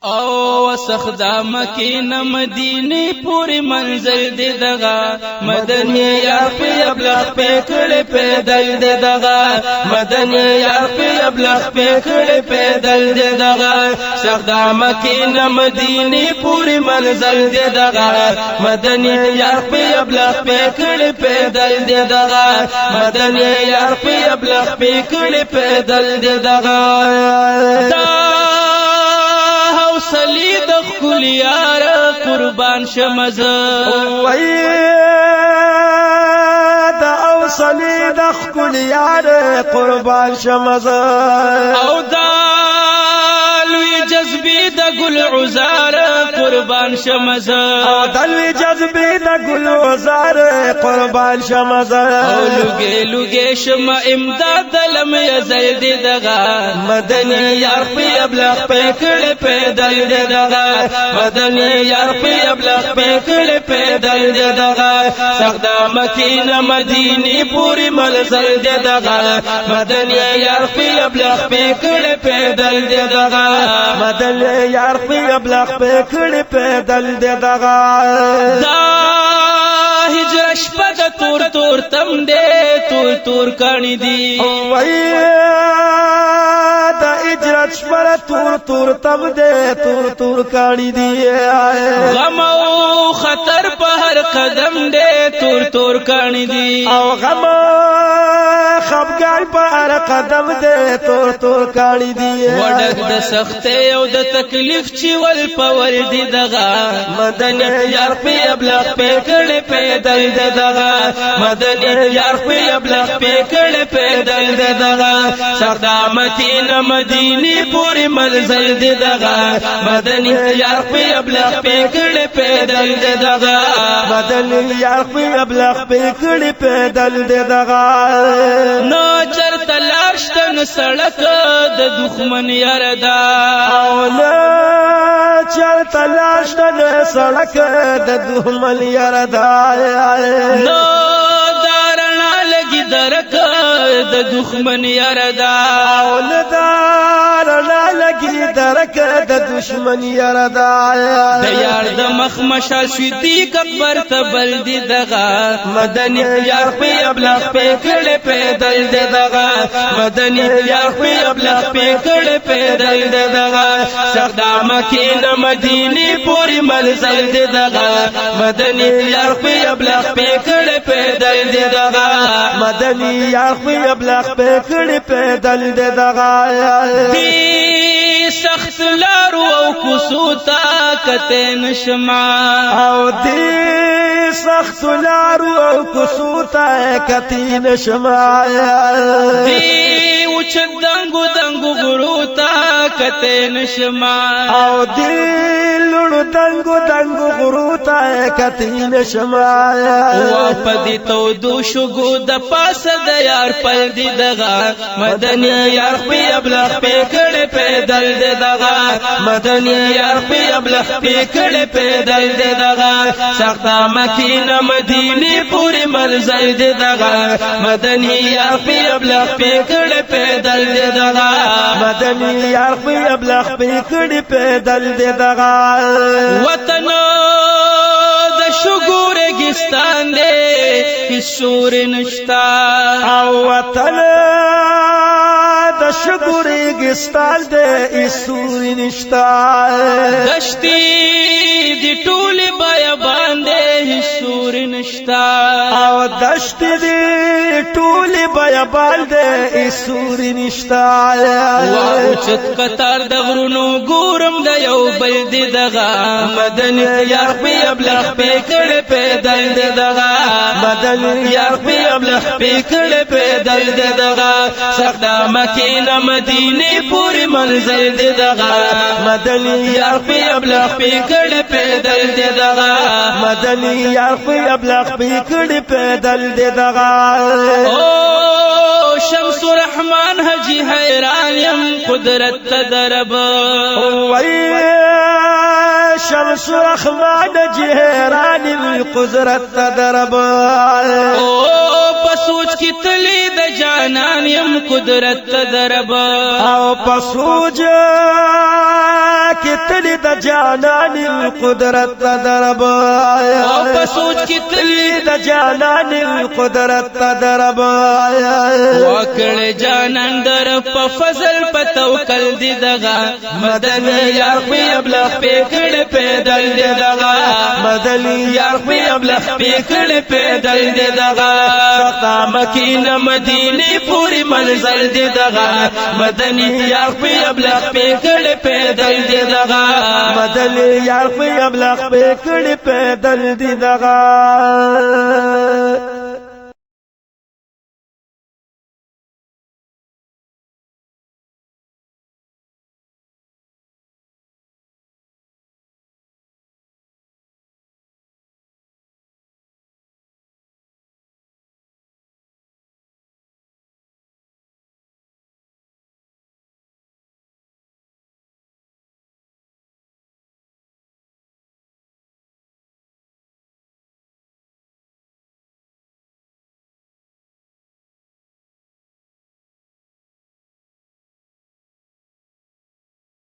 او سخدا مکین مدینی پوری منزل دی دغا مدنی یار پی ابلغ پی کڑی پیدل دی دغا مدنی یار پی ابلغ پی کڑی پیدل دی دغا سخدا مکین مدینی پوری منزل دی دغا مدنی یار پی ابلغ پی کڑی پیدل دی دغا مدنی یار پی ابلغ پی کڑی پیدل دی دغا حوصلی د خپل یار قربان شمز د حوصلی د خپل یار قربان شمز او دا لوی جذبی د ګل عزار قربان شمز او د لوی جذبی د ګل عزار قربان شمز او لوګي لوګي شمع امداد لم یزل دی دغا مدنی یار پی ابلغ پکړ پیدل دی دغا مدنی یار پی ابلغ پکړ پیدل دی دغا سخدا مکین مدینی پوری منزل دی دغا مدنی یار پی ابلغ پکړ پیدل دی دغا مدنی یار پی ابلغ پکړ پیدل دی دغا هجر شپه تور تور تم دے تور تور کانی دی دا هجرت شپه تور تور تم دے تور تور کانی دی غم او خطر په هر قدم دے تور تور کانی دی او غم خفګان په هر قدم دے تور تور کانی دی وډک د سختې او د تکلیف چې ول پول دی دغه مدنی یار په ابلغ پکړ پیدل دی دغه مدنی یار په ابلغ پکړ پیدل دی دغه سخدا متین مدینی پوری منزل دی دغه مدنی یار په ابلغ پکړ پیدل دی دغه مدنی یار په ابلغ پکړ پیدل دی دغه نو چرته لاشتن سړک د دښمن یار دا او نه چرته لاشتن سړک د دښمن یار دا نو دارنا لګي درک د دښمن یار دا او نه دارنا لګي درک د دښمن یار دا د یار د مخ مشال صدیق اکبر ته بل دی دغه مدنی یار په ابلغ پکړ پیدل دی دغه مدنی یار په ابلغ پکړ پیدل دی دغه سخدا مکین مدینی پوری منزل دی دغه مدنی یار په ابلغ پکړ پیدل دی دغه مدنی یار په ابلغ پکړ پیدل دی دغه دی سخت لارو او کوسوتا کته نشما او دی سخت لارو او کوسوتا کته نشما دی وچ دنګو دنګو غروتا کته نشما او دی لړو دنګو دنګو غروتا کته نشما و پدی تو دو شګو د پاس د یار پل دی دغه مدنی یار په ابلغ پکړ پیدل دی دغه مدنی یار په ابلغ پکړ پیدل دی دغه سختا مکین مدینی پوری منزل دی دغه مدنی یار په ابلغ پکړ پیدل دی دغه مدنی یار په ابلغ پکړ پیدل دی دغه وطن د شګور ګستان دی سور نشتا او وطن د شګور ګستان دی سور نشتا دشتی دی ټول بیا باندې سور نشتا او دشت دی ټول بیا باندې سور نشتا او چت قطار د غرونو ګورم د یو بل دی دغه مدنی یار په ابلغ پکړ پیدل دی دغه مدنی یار په ابلغ پکړ پیدل دی دغه سخدا مکین مدینی پوری منزل دی دغه مدنی یار په ابلغ پکړ پیدل دی دغه مدنی یار په ابلغ پکړ پیدل دی دغه او شمس الرحمن حجی حیران یم قدرت تدرب شمس الرحمن حجی حیران یم قدرت تدرب په سوچ کې تلې د جانان يم قدرت درب او په سوچ کې تلې د جانان قدرت درب او په سوچ کې تلې د جانان قدرت درب وکړ جانان در په فضل په توکل دی دغه مدني یار په ابلغ پکړ پیدل دی دغه مدني یار په ابلغ پکړ پیدل دی دغه مکین مدینه پوری منزل دی دغه مدني یار په ابلغ پکړ پیدل دی دغه مدني یار په ابلغ پکړ پیدل دی دغه